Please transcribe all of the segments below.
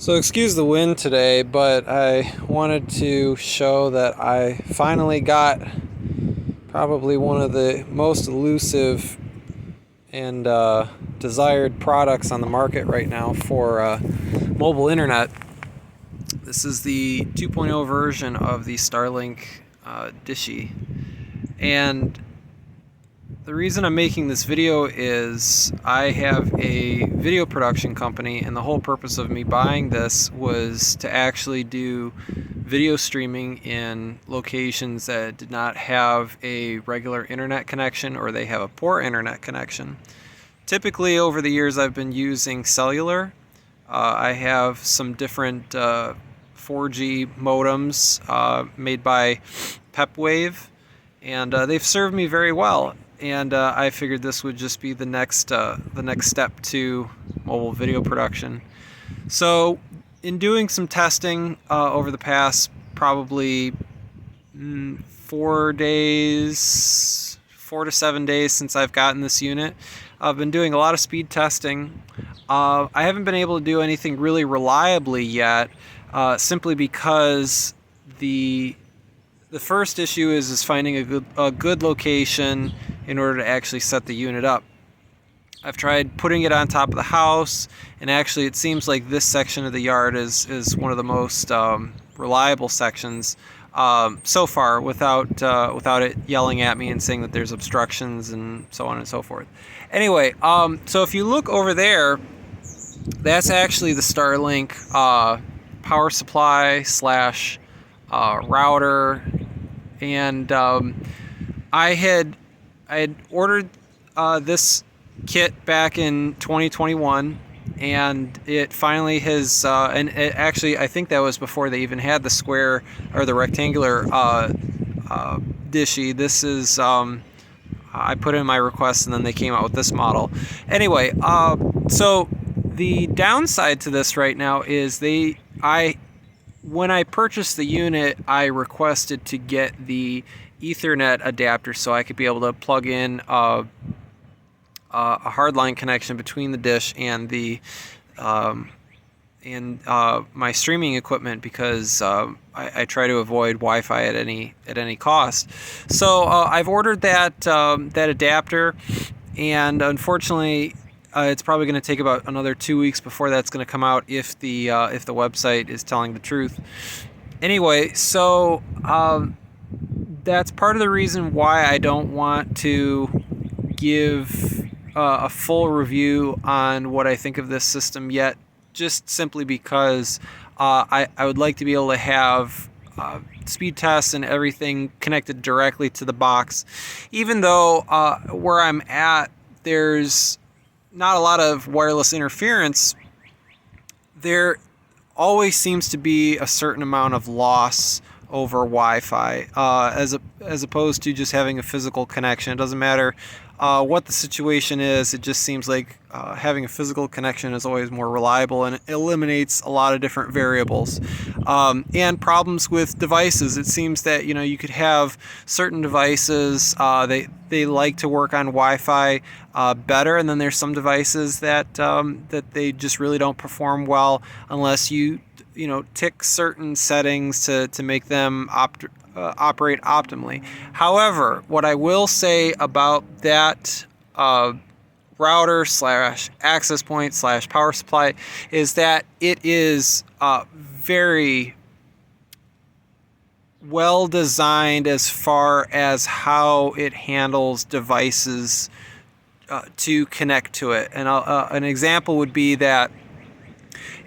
So excuse the wind today, but I wanted to show that I finally got probably one of the most elusive and desired products on the market right now for mobile internet. This is the 2.0 version of the Starlink Dishy. And the reason I'm making this video is I have a video production company, and the whole purpose of me buying this was to actually do video streaming in locations that did not have a regular internet connection, or they have a poor internet connection. Typically over the years I've been using cellular. I have some different 4G modems made by Pepwave, and they've served me very well. And I figured this would just be the next step to mobile video production. So, in doing some testing over the past probably 4 days, 4 to 7 days since I've gotten this unit, I've been doing a lot of speed testing. I haven't been able to do anything really reliably yet, simply because the first issue is finding a good location in order to actually set the unit up. I've tried putting it on top of the house, and actually it seems like this section of the yard is one of the most reliable sections so far, without it yelling at me and saying that there's obstructions and so on and so forth. Anyway, so if you look over there, that's actually the Starlink power supply slash router. And I had ordered this kit back in 2021, and it finally has. And it actually, I think that was before they even had the square or the rectangular Dishy. This is. I put in my request, and then they came out with this model. Anyway, so the downside to this right now is when I purchased the unit, I requested to get the Ethernet adapter so I could be able to plug in a hardline connection between the dish and my streaming equipment, because I try to avoid Wi-Fi at any cost. So I've ordered that adapter, and unfortunately, it's probably going to take about another 2 weeks before that's going to come out, if the website is telling the truth. Anyway, so that's part of the reason why I don't want to give a full review on what I think of this system yet, just simply because I would like to be able to have speed tests and everything connected directly to the box, even though where I'm at, there's not a lot of wireless interference. There always seems to be a certain amount of loss over Wi-Fi, as opposed to just having a physical connection. It doesn't matter what the situation is. It just seems like having a physical connection is always more reliable, and it eliminates a lot of different variables and problems with devices. It seems that you could have certain devices they like to work on Wi-Fi better, and then there's some devices that they just really don't perform well unless you tick certain settings to make them operate optimally. However, what I will say about that router slash access point slash power supply is that it is very well designed as far as how it handles devices to connect to it. And an example would be that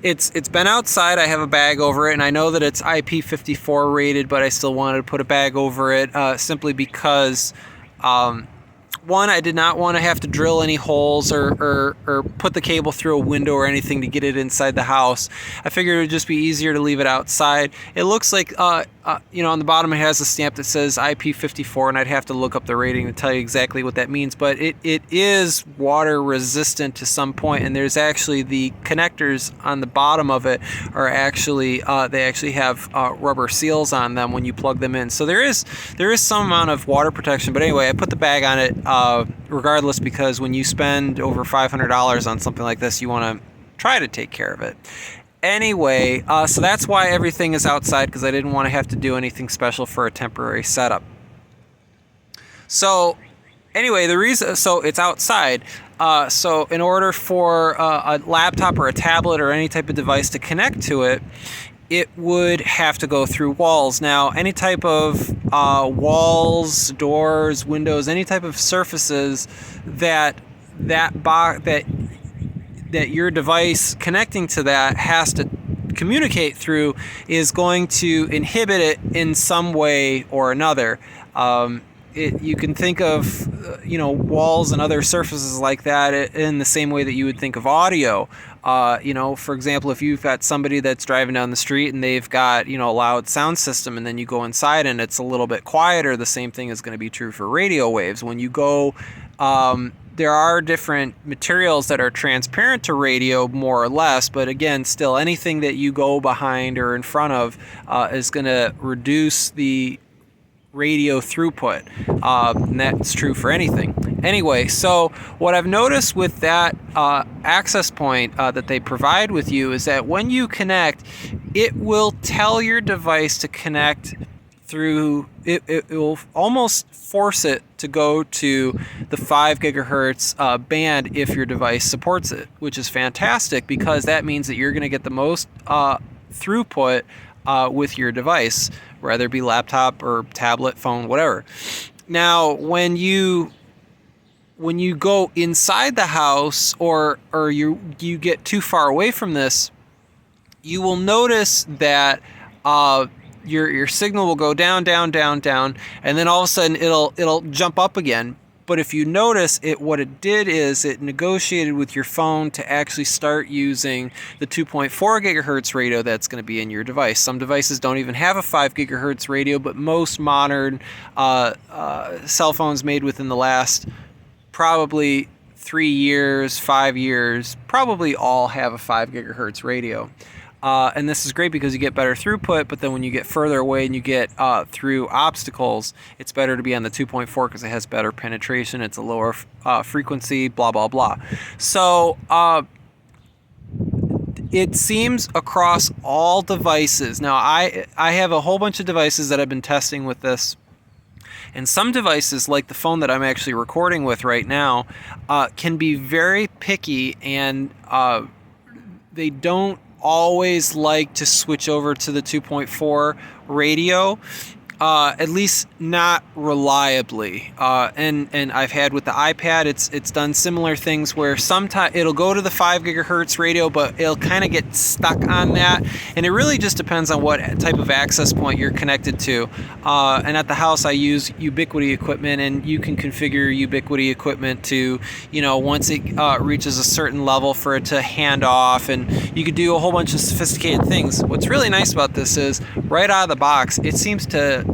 it's been outside. I have a bag over it, and I know that it's IP54 rated, but I still wanted to put a bag over it simply because one, I did not want to have to drill any holes or put the cable through a window or anything to get it inside the house. I figured it would just be easier to leave it outside. It looks like, on the bottom it has a stamp that says IP54, and I'd have to look up the rating to tell you exactly what that means. But it is water resistant to some point, and there's actually the connectors on the bottom of it are actually, they actually have rubber seals on them when you plug them in. So there is some amount of water protection. But anyway, I put the bag on it regardless, because when you spend over $500 on something like this, you want to try to take care of it. Anyway, so that's why everything is outside, because I didn't want to have to do anything special for a temporary setup. So anyway, so it's outside. So in order for a laptop or a tablet or any type of device to connect to it, it would have to go through walls. Now, any type of walls, doors, windows, any type of surfaces that your device connecting to that has to communicate through is going to inhibit it in some way or another. You can think of walls and other surfaces like that in the same way that you would think of audio. For example, if you've got somebody that's driving down the street and they've got a loud sound system, and then you go inside and it's a little bit quieter, the same thing is going to be true for radio waves. When you go, there are different materials that are transparent to radio, more or less, but again, still anything that you go behind or in front of is going to reduce the radio throughput, and that's true for anything. Anyway, so what I've noticed with that access point that they provide with you is that when you connect, it will tell your device to connect through, it will almost force it to go to the 5 gigahertz band if your device supports it, which is fantastic, because that means that you're going to get the most throughput with your device, whether it be laptop or tablet, phone, whatever. Now, when you go inside the house, or you get too far away from this, you will notice that your signal will go down, down, down, down, and then all of a sudden it'll jump up again. But if you notice, what it did is it negotiated with your phone to actually start using the 2.4 gigahertz radio that's going to be in your device. Some devices don't even have a 5 gigahertz radio, but most modern cell phones made within the last probably 3 years, 5 years, probably all have a 5 gigahertz radio. And this is great because you get better throughput, but then when you get further away and you get through obstacles, it's better to be on the 2.4 because it has better penetration, it's a lower frequency, blah, blah, blah. So it seems across all devices. Now, I have a whole bunch of devices that I've been testing with this. And some devices, like the phone that I'm actually recording with right now, can be very picky, and they don't always like to switch over to the 2.4 radio, at least not reliably. And I've had with the iPad, it's done similar things where sometimes it'll go to the 5 gigahertz radio, but it'll kind of get stuck on that. And it really just depends on what type of access point you're connected to. And at the house, I use Ubiquiti equipment, and you can configure Ubiquiti equipment to, once it reaches a certain level, for it to hand off, and you could do a whole bunch of sophisticated things. What's really nice about this is, right out of the box, it seems to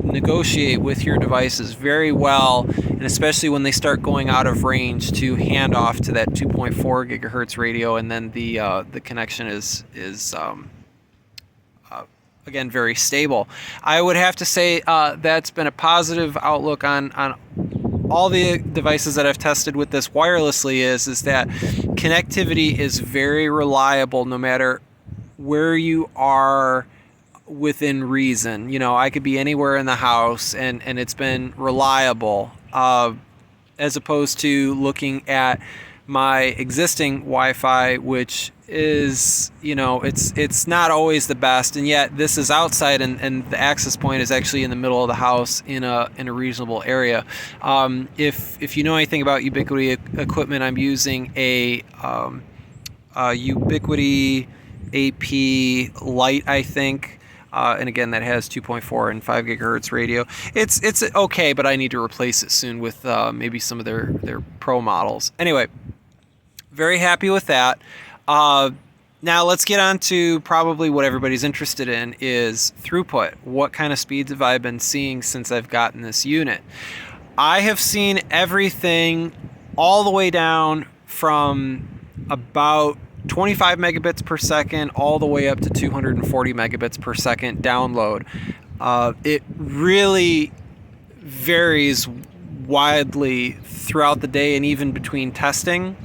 negotiate with your devices very well, and especially when they start going out of range, to hand off to that 2.4 gigahertz radio, and then the connection is again very stable. I would have to say that's been a positive outlook on all the devices that I've tested with this wirelessly, is that connectivity is very reliable no matter where you are within reason. I could be anywhere in the house, and it's been reliable, as opposed to looking at my existing Wi-Fi, which is, it's not always the best, and yet this is outside, and the access point is actually in the middle of the house in a reasonable area. If you know anything about Ubiquiti equipment, I'm using a Ubiquiti AP Lite, I think. And again, that has 2.4 and 5 gigahertz radio. It's okay, but I need to replace it soon with maybe some of their pro models. Anyway, very happy with that. Now let's get on to probably what everybody's interested in, is throughput. What kind of speeds have I been seeing since I've gotten this unit? I have seen everything all the way down from about 25 megabits per second all the way up to 240 megabits per second download. It really varies widely throughout the day and even between testing.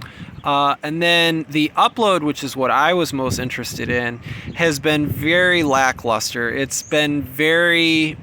And then the upload, which is what I was most interested in, has been very lackluster. It's been very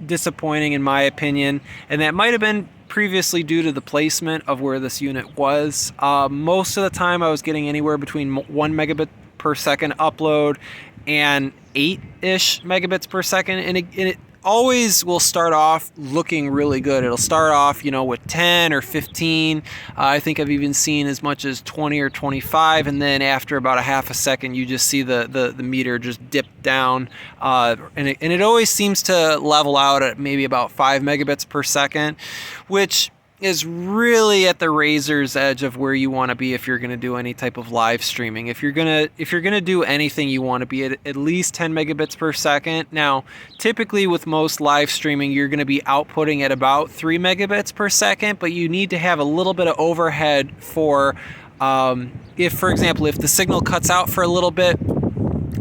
disappointing in my opinion, and that might have been previously due to the placement of where this unit was. Most of the time I was getting anywhere between 1 megabit per second upload and 8-ish megabits per second, and it always will start off looking really good. It'll start off, you know, with 10 or 15. I think I've even seen as much as 20 or 25, and then after about a half a second, you just see the meter just dip down, and it always seems to level out at maybe about 5 megabits per second, which is really at the razor's edge of where you want to be if you're going to do any type of live streaming. If you're gonna do anything, you want to be at least 10 megabits per second. Now, typically with most live streaming, you're going to be outputting at about 3 megabits per second, but you need to have a little bit of overhead for if, for example, if the signal cuts out for a little bit,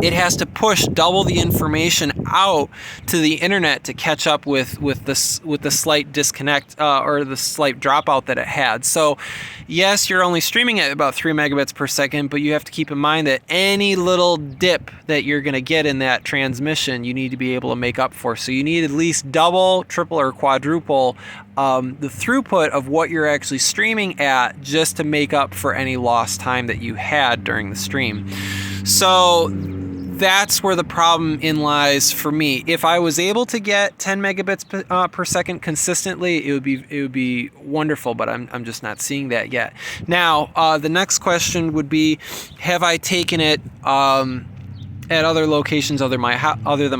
it has to push double the information out to the internet to catch up with the slight disconnect or the slight dropout that it had. So yes, you're only streaming at about 3 megabits per second, but you have to keep in mind that any little dip that you're going to get in that transmission, you need to be able to make up for. So you need at least double, triple, or quadruple the throughput of what you're actually streaming at, just to make up for any lost time that you had during the stream. So that's where the problem in lies for me. If I was able to get 10 megabits per second consistently, it would be wonderful, but I'm just not seeing that yet. Now, the next question would be, have I taken it at other locations other than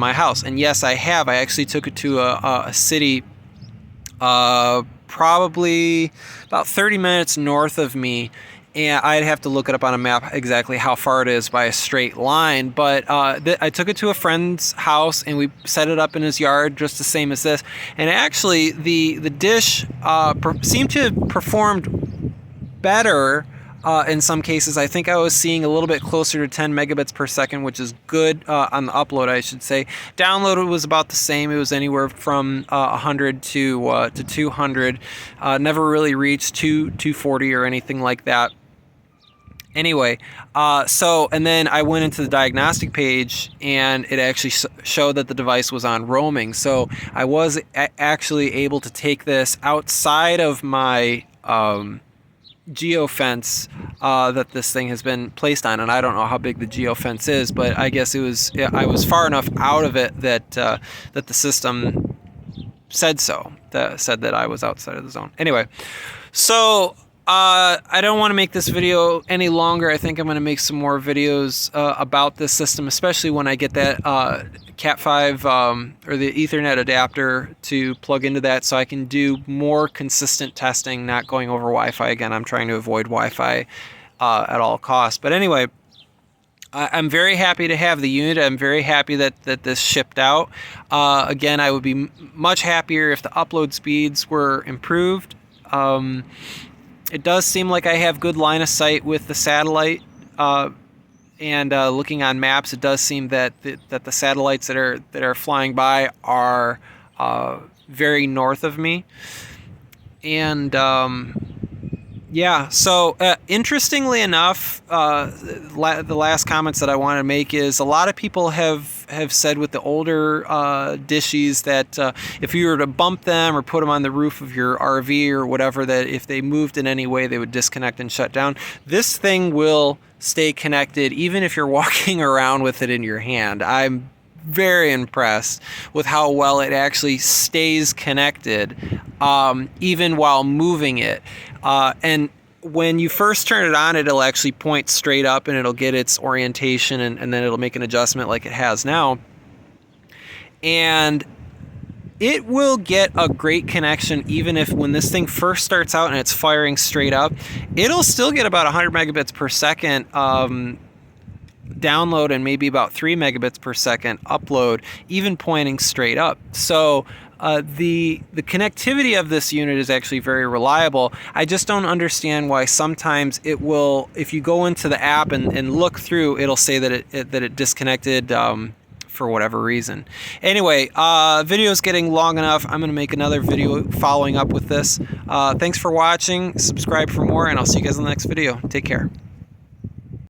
my house? And yes, I have. I actually took it to a city probably about 30 minutes north of me. And I'd have to look it up on a map exactly how far it is by a straight line. But I took it to a friend's house, and we set it up in his yard just the same as this. And actually, the dish seemed to have performed better in some cases. I think I was seeing a little bit closer to 10 megabits per second, which is good on the upload, I should say. Download was about the same. It was anywhere from 100 to 200. Never really reached 240 or anything like that. Anyway, and then I went into the diagnostic page, and it actually showed that the device was on roaming. So I was actually able to take this outside of my geofence that this thing has been placed on, and I don't know how big the geofence is, but I guess I was far enough out of it that the system said so. Said that I was outside of the zone. Anyway, so I don't want to make this video any longer. I think I'm going to make some more videos about this system, especially when I get that Cat5 or the Ethernet adapter to plug into that, so I can do more consistent testing, not going over Wi-Fi again. I'm trying to avoid Wi-Fi at all costs. But anyway, I'm very happy to have the unit. I'm very happy that this shipped out. Again, I would be much happier if the upload speeds were improved. It does seem like I have good line of sight with the satellite, and looking on maps, it does seem that the satellites that are flying by are very north of me. And yeah, so interestingly enough, the last comments that I want to make is, a lot of people have said with the older dishes that if you were to bump them or put them on the roof of your RV or whatever, that if they moved in any way, they would disconnect and shut down. This thing will stay connected even if you're walking around with it in your hand. I'm very impressed with how well it actually stays connected even while moving it. And when you first turn it on, it'll actually point straight up, and it'll get its orientation, and then it'll make an adjustment like it has now. And it will get a great connection even if, when this thing first starts out and it's firing straight up, it'll still get about 100 megabits per second download and maybe about 3 megabits per second upload, even pointing straight up. So the connectivity of this unit is actually very reliable. I just don't understand why sometimes it will, if you go into the app and look through, it'll say that it disconnected for whatever reason. Anyway, video's getting long enough. I'm going to make another video following up with this. Thanks for watching. Subscribe for more, and I'll see you guys in the next video. Take care.